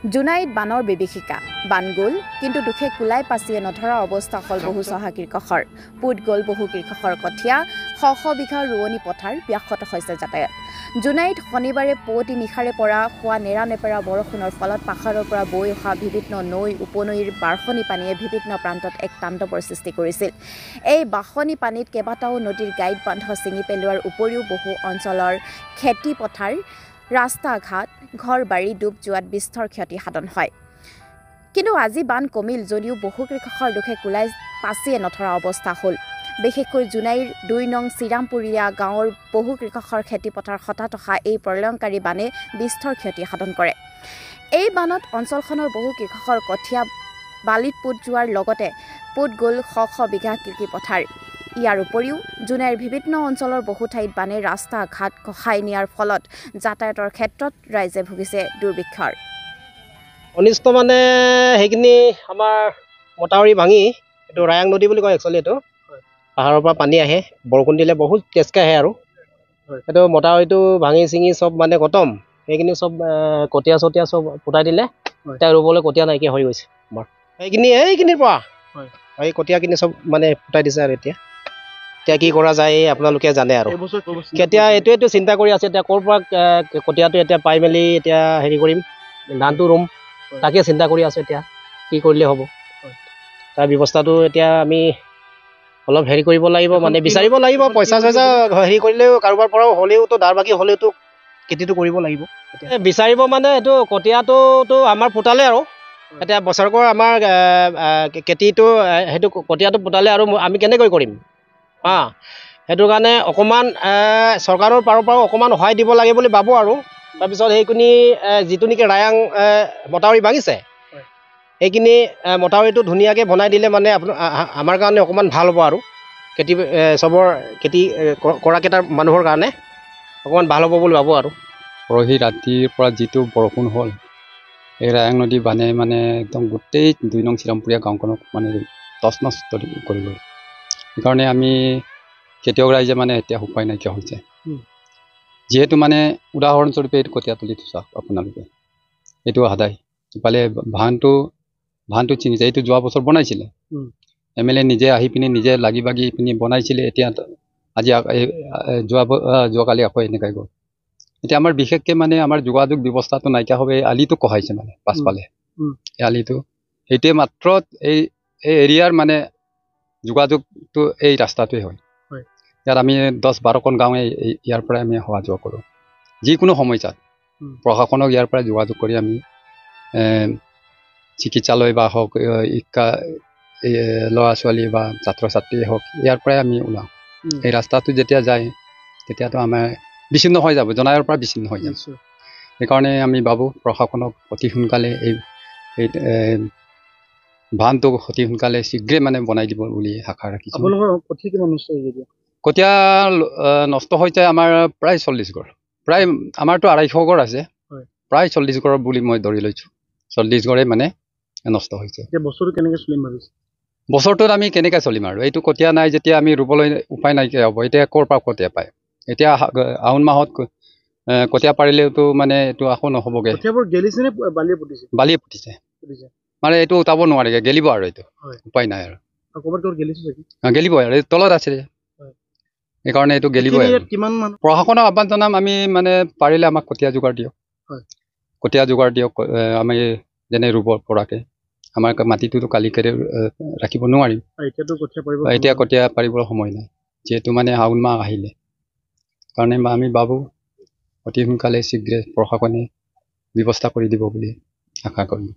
জুনাইত বানৰ বিভীষিকা বান গ'ল কিন্তু দুখে কুলাই পাচিয়ে নধৰা অৱস্থা হ'ল বহু চহা কৃষকৰ পুত গ'ল বহু কৃষকৰ কঠীয়া শ বিঘা ৰোৱনী পথাৰ ব্যাহত হৈছে যাতায়াত জুনাইত শনিবাৰে পুৱতি নিশাৰে পৰা হোৱা নেৰানেপেৰা বৰষুণৰ ফলত পাহাৰৰ পৰা বৈ অহা বিভিন্ন নৈ উপনৈৰ বাঢ়নি পানীয়ে বিভিন্ন প্ৰান্তত এক তাণ্ডৱৰ সৃষ্টি কৰিছিল এই বাঢ়নি পানীত কেইবাটাও নদীৰ গাইড বান্ধ ছিঙি পেলোৱাৰ উপৰিও বহু অঞ্চলৰ খেতি পথাৰ ৰাস্তা ঘাট ঘৰ বাৰী ডুব যোৱাত বিস্তৰ ক্ষতি সাধন হয় কিন্তু আজি বান কমিল যদিও বহু কৃষকৰ দুখে কুলাই পাচিয়ে নধৰা অৱস্থা হ'ল বিশেষকৈ জুনাইৰ 2 নং চিৰামপুৰীয়া গাঁৱৰ বহু কৃষকৰ খেতি পথাৰ হতাশা এই প্ৰলয়ংকাৰী বানে বিস্তৰ ক্ষতি সাধন কৰে এই বানত অঞ্চলখনৰ বহু কৃষকৰ কঠীয়া বালিত পুত যোৱাৰ লগতে পুত গ'ল শ বিঘা কৃষি পথাৰ ইয়াৰ উপৰিও জুনাইৰ বিভিন্ন অঞ্চলৰ বহু ঠাইত বানে ৰাস্তা ঘাট খহাই নিয়াৰ ফলত যাতায়াতৰ ক্ষেত্ৰত ৰাইজে ভুগিছে দুৰ্ভিক্ষৰ অনিষ্ট মানে সেইখিনি আমাৰ মটাউৰি ভাঙি এইটো ৰায়াং নদী বুলি কয় একচুৱেলি এইটো পাহাৰৰ পৰা পানী আহে বৰষুণ দিলে বহুত তেজকে আহে আৰু এইটো মটাউৰিটো ভাঙি চিঙি চব মানে খতম সেইখিনি চব কঠীয়া চতীয়া চব ফুটাই দিলে এতিয়া ৰুবলৈ কঠীয়া নাইকিয়া হৈ গৈছে আমাৰ এইখিনিৰ পৰা এই কঠীয়াখিনি চব মানে ফুটাই দিছে আৰু এতিয়া কি কৰা যায় আপোনালোকে জানে আৰু কেতিয়া এইটোৱেতো চিন্তা কৰি আছে এতিয়া ক'ৰ পৰা কঠীয়াটো এতিয়া পাই মেলি এতিয়া হেৰি কৰিম ধানটো ৰুম তাকে চিন্তা কৰি আছো এতিয়া কি কৰিলে হ'ব তাৰ ব্যৱস্থাটো এতিয়া আমি অলপ হেৰি কৰিব লাগিব মানে বিচাৰিব লাগিব পইচা চইচা হেৰি কৰিলেও কাৰোবাৰ পৰাও হ'লেওতো দাৰ বাকী হ'লেওতো খেতিটো কৰিব লাগিব বিচাৰিব মানে এইটো কঠীয়াটোতো আমাৰ ফুটালে আৰু এতিয়া বছৰকৰ আমাৰ খেতিটো সেইটো কঠীয়াটো ফুটালে আৰু আমি কেনেকৈ কৰিম সেইটো কাৰণে অকণমান চৰকাৰৰ পাৰৰ পৰাও অকণমান সহায় দিব লাগে বুলি ভাবোঁ আৰু তাৰপিছত সেইখিনি যিটো নেকি ৰায়াং মটাউৰি ভাঙিছে সেইখিনি মটাউৰিটো ধুনীয়াকৈ বনাই দিলে মানে আমাৰ কাৰণে অকণমান ভাল হ'ব আৰু চবৰ খেতি কৰাকেইটাৰ মানুহৰ কাৰণে অকণমান ভাল হ'ব বুলি ভাবোঁ আৰু পৰহি ৰাতিৰ পৰা যিটো বৰষুণ হ'ল এই ৰায়াং নদী বানে মানে একদম গোটেই 2 নং চিৰামপুৰীয়া গাঁওখনক মানে তছ নছ কৰি গ'ল সেইকাৰণে আমি খেতিয়ক ৰাইজে মানে এতিয়া উপায় নাইকিয়া হৈছে যিহেতু মানে উদাহৰণস্বৰূপে এইটো কঠীয়া তুলি চাওক আপোনালোকে এইটো সদায় ইফালে ভানটো ছিঙিছে এইটো যোৱা বছৰ বনাইছিলে MLA নিজে আহি পিনি নিজে লাগি বাগি পিনি বনাইছিলে এতিয়া আজি যোৱাকালি আকৌ এনেকৈ গ'ল এতিয়া আমাৰ বিশেষকৈ মানে আমাৰ যোগাযোগ ব্যৱস্থাটো নাইকিয়া হবে আলিটো কহাইছে মানে পাছফালে এই আলিটো সেইটোৱে মাত্ৰ এই এৰিয়াৰ মানে যোগাযোগটো এই ৰাস্তাটোৱে হয় ইয়াত আমি 10-12খন গাঁৱে ইয়াৰ পৰাই আমি অহা যোৱা কৰোঁ যিকোনো সমস্যাত প্ৰশাসনক ইয়াৰ পৰাই যোগাযোগ কৰি আমি চিকিৎসালয় বা হওক ল'ৰা ছোৱালী বা ছাত্ৰ ছাত্ৰীয়ে হওক ইয়াৰ পৰাই আমি ওলাওঁ এই ৰাস্তাটো যেতিয়া যায় তেতিয়াতো আমাৰ বিচ্ছিন্ন হৈ যাব জনায়ৰ পৰা বিচ্ছিন্ন হৈ যাব সেইকাৰণে আমি ভাবোঁ প্ৰশাসনক অতি সোনকালে এই বানটো অতি সোনকালে শীঘ্ৰে মানে বনাই দিব বুলি আশা ৰাখিছোঁ কঠীয়া নষ্ট হৈছে আমাৰ প্ৰায় 40 ঘৰ প্ৰায় আমাৰতো 250 ঘৰ আছে প্ৰায় 40 ঘৰ বুলি মই ধৰি লৈছোঁ 40 ঘৰে মানে নষ্ট হৈছে বছৰটোত আমি কেনেকৈ চলিম আৰু এইটো কঠীয়া নাই যেতিয়া আমি ৰুবলৈ উপায় নাইকিয়া হ'ব এতিয়া ক'ৰ পৰা কঠীয়া পায় এতিয়া আহোন মাহত কঠীয়া পাৰিলেওতো মানে এইটো আকৌ নহ'বগৈ বালিয়ে পুতিছে মানে এইটো উঠাব নোৱাৰেগৈ গেলিব আৰু এইটো উপায় নাই আৰু গেলিব আৰু এই তলত আছে সেইকাৰণে এইটো গেলিবই প্ৰশাসনক আহ্বান জনাম আমি মানে পাৰিলে আমাক কঠীয়া যোগাৰ দিয়ক আমি যেনে ৰুব পৰাকৈ আমাৰ মাটিটোতো কালিকৈ ৰাখিব নোৱাৰিম এতিয়া কঠীয়া পাৰিবৰ সময় নাই যিহেতু মানে আঘোণ মাহ আহিলে কাৰণে আমি ভাবোঁ অতি সোনকালে শীঘ্ৰে প্ৰশাসনে ব্যৱস্থা কৰি দিব বুলি আশা কৰিম